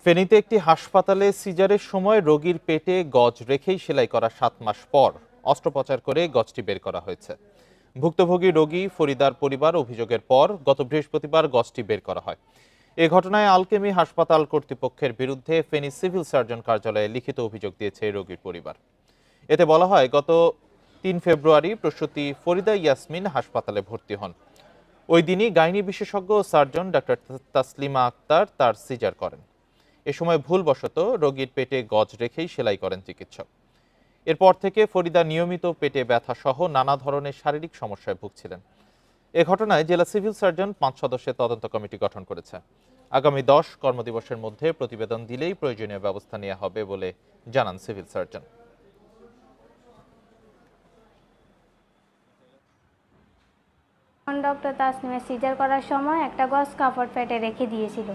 ফেনীতে একটি হাসপাতালে সিজারের সময় রোগীর পেটে গজ রেখেই সেলাই করা ৭ মাস পর অস্ত্রোপচার করে গজটি বের করা হয়েছে। ভুক্তভোগী রোগী ফরিদার পরিবার অভিযোগের পর গত বৃহস্পতিবার গজটি বের করা হয়। এ ঘটনায় আলকেমি হাসপাতাল কর্তৃপক্ষের বিরুদ্ধে ফেনী সিভিল সার্জন কার্যালয়ে লিখিত অভিযোগ দিয়েছে রোগীর পরিবার। এতে বলা হয়, গত ৩ ফেব্রুয়ারি প্রসূতি ফরিদা ইয়াসমিন হাসপাতালে ভর্তি হন। ওই দিনই গাইনি বিশেষজ্ঞ সার্জন ডাক্তার তাসলিমা আক্তার তার সিজার করেন। এ সময় ভুলবশত রোগীর পেটে গজ রেখেই সেলাই করেন চিকিৎসক। এরপর থেকে ফরিদা নিয়মিত পেটে ব্যথা সহ নানা ধরনের শারীরিক সমস্যায় ভুগছিলেন। এ ঘটনায় জেলা সিভিল সার্জন ৫ সদস্যের তদন্ত কমিটি গঠন করেছে। আগামী ১০ কর্মদিবসের মধ্যে প্রতিবেদন দিলেই প্রয়োজনীয় ব্যবস্থা নেওয়া হবে বলে জানান সিভিল সার্জন। ডক্টর তাসনিমা সিজার করার সময় একটা গজ কাপড় পেটে রেখে দিয়েছিল,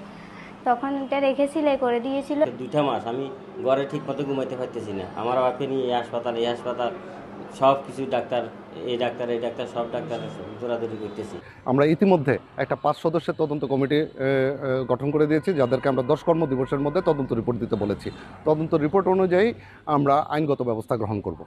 তখন এটা রেখে সেলাই করে দিয়েছিল। 2টা মাস আমি ঘরে ঠিক মতো ঘুমাইতে পারতেছি না। আমার বাপকে নিয়ে এই হাসপাতাল সব কিছু ডাক্তার, এই ডাক্তার সব ডাক্তার দৌড়াদৌড়ি করতেছি। আমরা ইতিমধ্যে একটা ৫ সদস্যের তদন্ত কমিটি গঠন করে দিয়েছি, যাদেরকে আমরা ১০ কর্মদিবসের মধ্যে তদন্ত রিপোর্ট দিতে বলেছি। তদন্ত রিপোর্ট অনুযায়ী আমরা আইনগত ব্যবস্থা গ্রহণ করব।